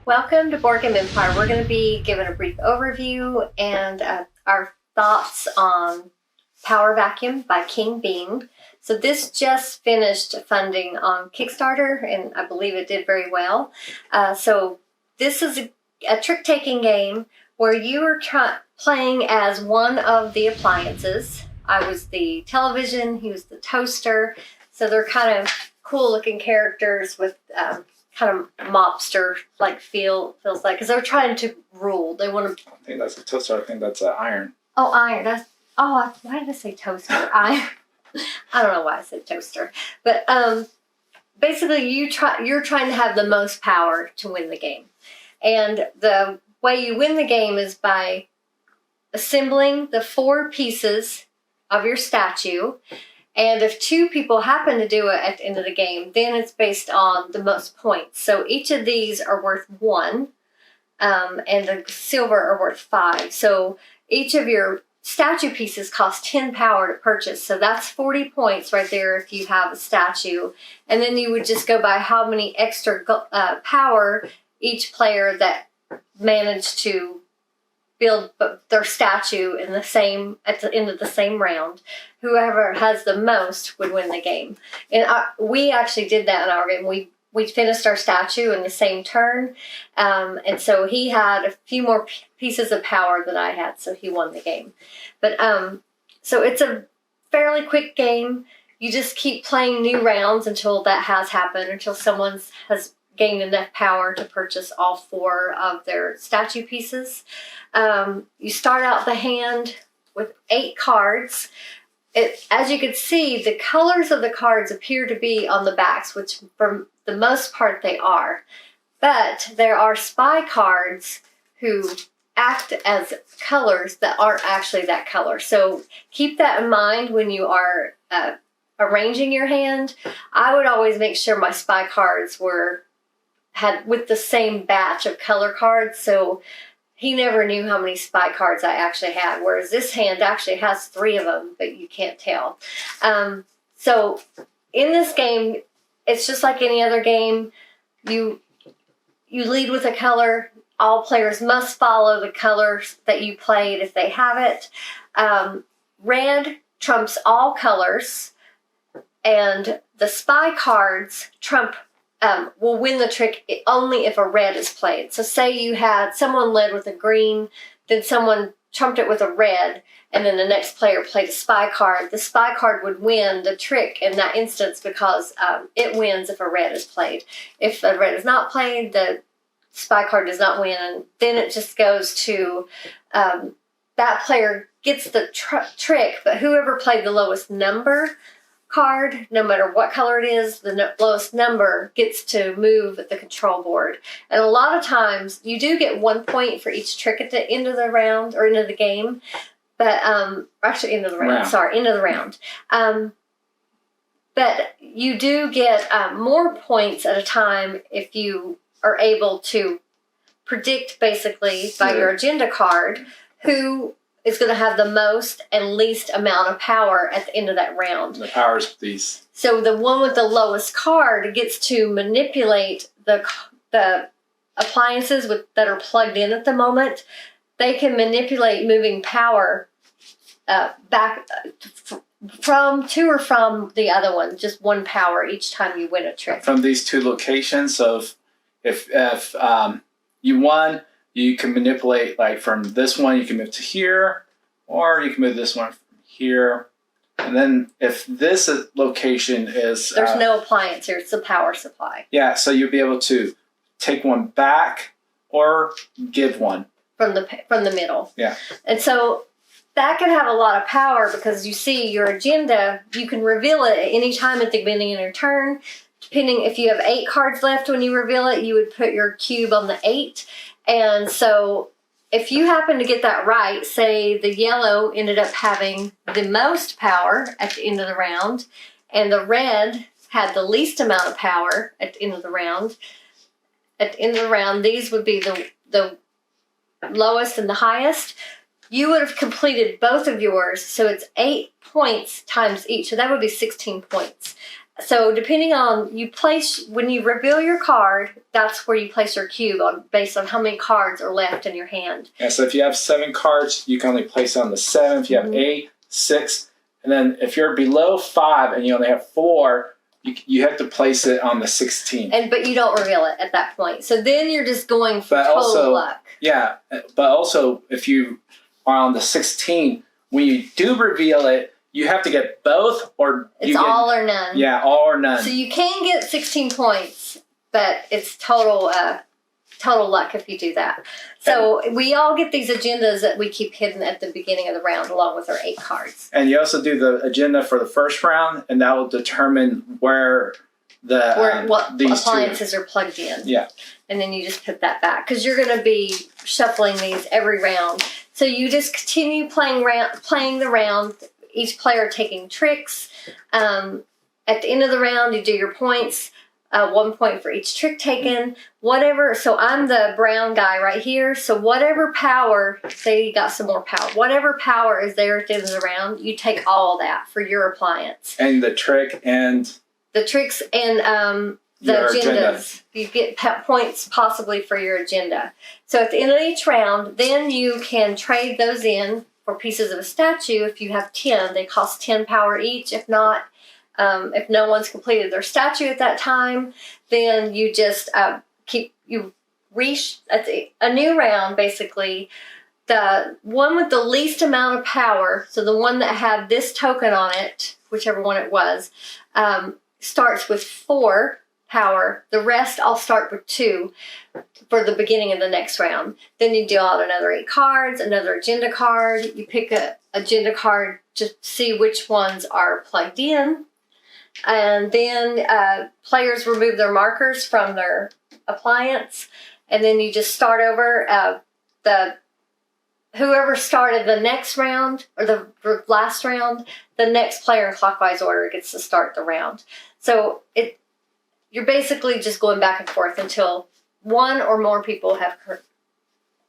Welcome to Board Game Empire. We're going to be given a brief overview and our thoughts on Power Vacuum by King Bean. So this just finished funding on Kickstarter, and I believe it did very well. So this is a trick-taking game where you are playing as one of the appliances. I was the television, he was the toaster. So they're kind of cool-looking characters with kind of mobster like feels like, because they're trying to rule. They want to. I think that's a toaster. I think that's an iron. Oh, iron. Why did I say toaster? Iron. I don't know why I said toaster, but basically you're trying to have the most power to win the game, and the way you win the game is by assembling the 4 pieces of your statue. And if 2 people happen to do it at the end of the game, then it's based on the most points. So each of these are worth 1, and the silver are worth 5. So each of your statue pieces cost 10 power to purchase. So that's 40 points right there if you have a statue. And then you would just go by how many extra power each player that managed to build their statue at the end of the same round. Whoever has the most would win the game. And we actually did that in our game. We finished our statue in the same turn, and so he had a few more pieces of power than I had, so he won the game. But so it's a fairly quick game. You just keep playing new rounds until that has happened, until someone has gained enough power to purchase all 4 of their statue pieces. You start out the hand with 8 cards. As you can see, the colors of the cards appear to be on the backs, which for the most part they are. But there are spy cards who act as colors that aren't actually that color. So keep that in mind when you are arranging your hand. I would always make sure my spy cards had with the same batch of color cards, so he never knew how many spy cards I actually had, whereas this hand actually has 3 of them, but you can't tell. So in this game, it's just like any other game. You lead with a color. All players must follow the colors that you played if they have it. Red trumps all colors, and the spy cards will win the trick only if a red is played. So say you had someone led with a green, then someone trumped it with a red, and then the next player played a spy card. The spy card would win the trick in that instance because it wins if a red is played. If a red is not played, the spy card does not win, and then it just goes to that player gets the trick, but whoever played the lowest number card, no matter what color it is, the lowest number gets to move the control board. And a lot of times you do get 1 point for each trick at the end of the round or end of the game, but actually end of the round. Sorry, end of the round. But you do get more points at a time if you are able to predict basically by your agenda card who is going to have the most and least amount of power at the end of that round. The powers, these. So the one with the lowest card gets to manipulate the appliances that are plugged in at the moment. They can manipulate moving power back from to or from the other one, just 1 power each time you win a trick. From these 2 locations, so if you won, you can manipulate, like from this one, you can move to here, or you can move this one from here. And then if this location is... There's no appliance here, it's a power supply. Yeah, so you'll be able to take one back or give one. From the middle. Yeah. And so that can have a lot of power because you see your agenda, you can reveal it at any time at the beginning of your turn. Depending if you have 8 cards left when you reveal it, you would put your cube on the 8. And so if you happen to get that right, say the yellow ended up having the most power at the end of the round, and the red had the least amount of power at the end of the round. At the end of the round, these would be the lowest and the highest. You would have completed both of yours, so it's 8 points times each, so that would be 16 points. So depending on when you reveal your card, that's where you place your cube based on how many cards are left in your hand. Yeah, so if you have 7 cards, you can only place it on the 7. If you have 8, 6, and then if you're below 5 and you only have 4, you have to place it on the 16. But you don't reveal it at that point. So then you're just going for total luck. Yeah, but also if you are on the 16, when you do reveal it, you have to get both, or it's all or none. Yeah, all or none. So you can get 16 points, but it's total luck if you do that. So we all get these agendas that we keep hidden at the beginning of the round, along with our 8 cards. And you also do the agenda for the first round, and that will determine what appliances are plugged in. Yeah. And then you just put that back because you're going to be shuffling these every round. So you just continue playing the round. Each player taking tricks. At the end of the round, you do your points. 1 point for each trick taken. Whatever. So I'm the brown guy right here. So whatever power, say you got some more power. Whatever power is there at the end of the round, you take all that for your appliance. And the tricks and the agendas. You get points possibly for your agenda. So at the end of each round, then you can trade those in for pieces of a statue. If you have 10, they cost 10 power each. If not, if no one's completed their statue at that time, then you just reach a new round. Basically, the one with the least amount of power, so the one that had this token on it, whichever one it was, starts with 4 power. The rest all start with 2 for the beginning of the next round. Then you deal out another 8 cards, another agenda card. You pick a agenda card to see which ones are plugged in. And then players remove their markers from their appliance. And then you just start over. Whoever started the next round, or the last round, the next player in clockwise order gets to start the round. So you're basically just going back and forth until one or more people have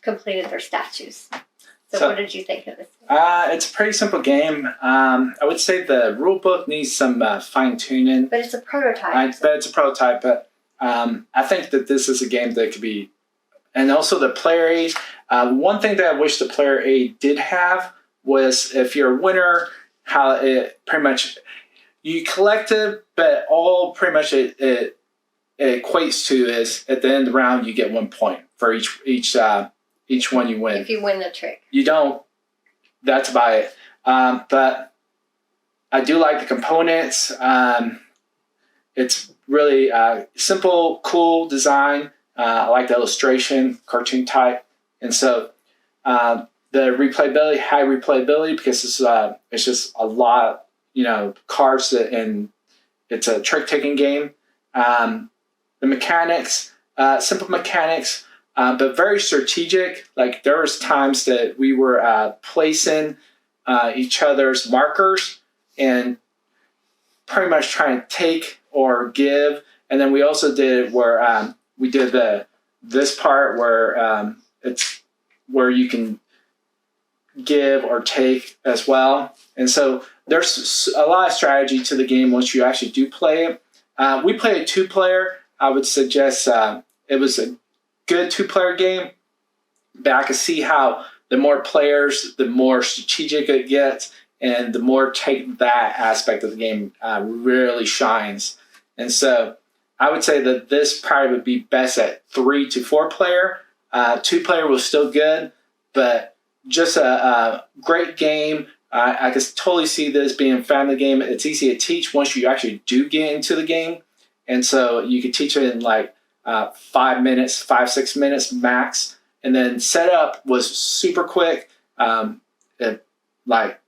completed their statues. So what did you think of this? It's a pretty simple game. I would say the rule book needs some fine-tuning. But it's a prototype. But I think that this is a game that could be... And also the player aid. One thing that I wish the player aid did have was, if you're a winner, how it pretty much... You collect it, but all pretty much it equates to is, at the end of the round, you get 1 point for each one you win. If you win the trick. You don't. That's about it. But I do like the components. It's really simple, cool design. I like the illustration, cartoon type. And so the replayability, high replayability, because it's just a lot, cards, and it's a trick-taking game. The mechanics, simple mechanics, but very strategic. Like, there was times that we were placing each other's markers and pretty much trying to take or give. And then we also did where we did this part where it's where you can give or take as well. And so there's a lot of strategy to the game once you actually do play it. We play a 2-player. I would suggest it was a good 2-player game, but I can see how the more players, the more strategic it gets, and the more take that aspect of the game really shines. And so I would say that this probably would be best at 3 to 4 player. 2-player was still good, but just a great game. I can totally see this being a family game. It's easy to teach once you actually do get into the game. And so you can teach it in like 5 minutes, 6 minutes max. And then setup was super quick, probably like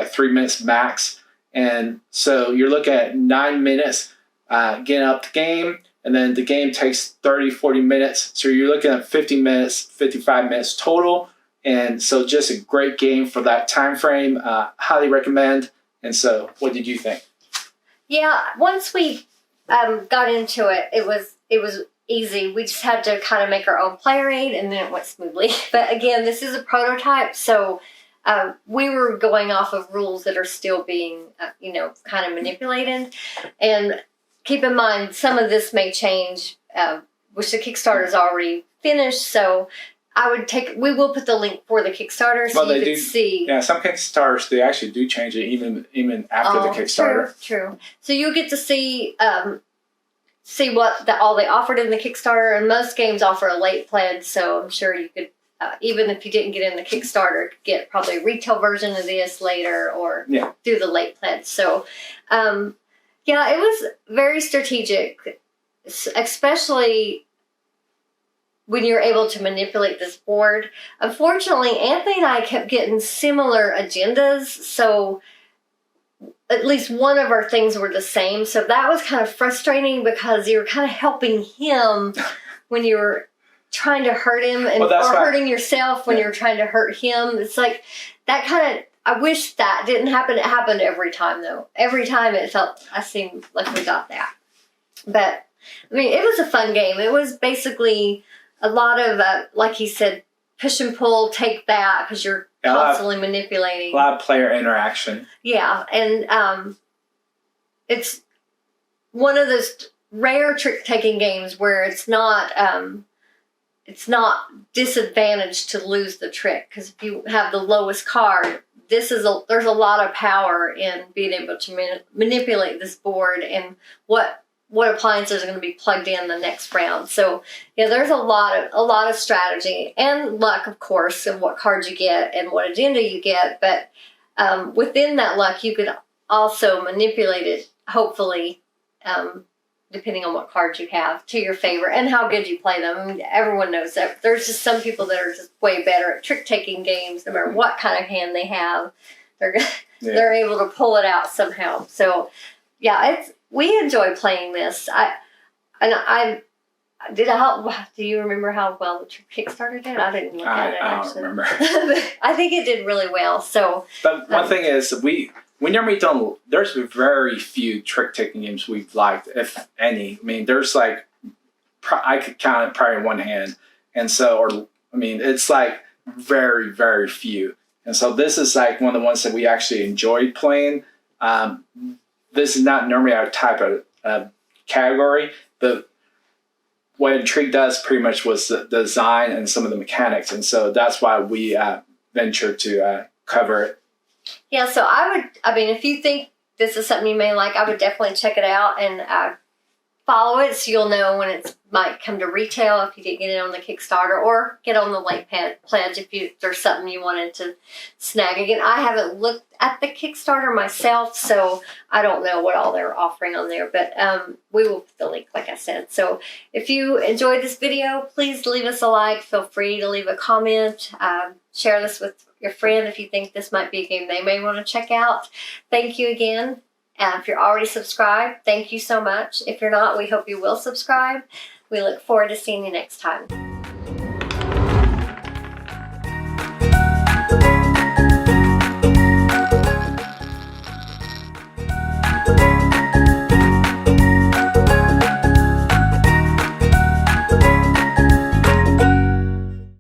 3 minutes max. And so you're looking at 9 minutes getting up the game. And then the game takes 30, 40 minutes. So you're looking at 50 minutes, 55 minutes total. And so just a great game for that time frame. Highly recommend. And so what did you think? Yeah, once we got into it, it was easy. We just had to kind of make our own player aid, and then it went smoothly. But again, this is a prototype, so we were going off of rules that are still being, kind of manipulated. And keep in mind, some of this may change, which the Kickstarter is already finished. So we will put the link for the Kickstarter so you can see. Yeah, some Kickstarters, they actually do change it even after the Kickstarter. True. So you'll get to see what all they offered in the Kickstarter, and most games offer a late pledge, so I'm sure you could, even if you didn't get in the Kickstarter, get probably a retail version of this later or do the late pledge. So, it was very strategic, especially when you're able to manipulate this board. Unfortunately, Anthony and I kept getting similar agendas, so at least one of our things were the same. So that was kind of frustrating because you were kind of helping him when you were trying to hurt him or hurting yourself when you were trying to hurt him. It's like that kind of, I wish that didn't happen. It happened every time though. Every time I seemed like we got that. But I mean, it was a fun game. It was basically a lot of, like he said, push and pull, take that, because you're constantly manipulating. A lot of player interaction. Yeah, and it's one of those rare trick-taking games where it's not disadvantaged to lose the trick, because if you have the lowest card, there's a lot of power in being able to manipulate this board and what appliances are going to be plugged in the next round. So there's a lot of strategy and luck, of course, and what cards you get and what agenda you get. But within that luck, you could also manipulate it, hopefully, depending on what cards you have, to your favor and how good you play them. I mean, everyone knows that. There's just some people that are just way better at trick-taking games, no matter what kind of hand they have. They're able to pull it out somehow. So, we enjoy playing this. Do you remember how well the Kickstarter did? I didn't look at it, actually. I don't remember. I think it did really well. So, but one thing is, we normally don't. There's very few trick-taking games we've liked, if any. I mean, there's like, I could count it probably in one hand, and so, it's like very, very few. And so this is like one of the ones that we actually enjoyed playing. This is not normally our type of category, but what intrigued us pretty much was the design and some of the mechanics, and so that's why we ventured to cover it. Yeah, so if you think this is something you may like, I would definitely check it out and follow it so you'll know when it might come to retail if you didn't get it on the Kickstarter, or get on the late pledge if there's something you wanted to snag. Again, I haven't looked at the Kickstarter myself, so I don't know what all they're offering on there, but we will put the link, like I said. So if you enjoyed this video, please leave us a like. Feel free to leave a comment. Share this with your friend if you think this might be a game they may want to check out. Thank you again. If you're already subscribed, thank you so much. If you're not, we hope you will subscribe. We look forward to seeing you next time.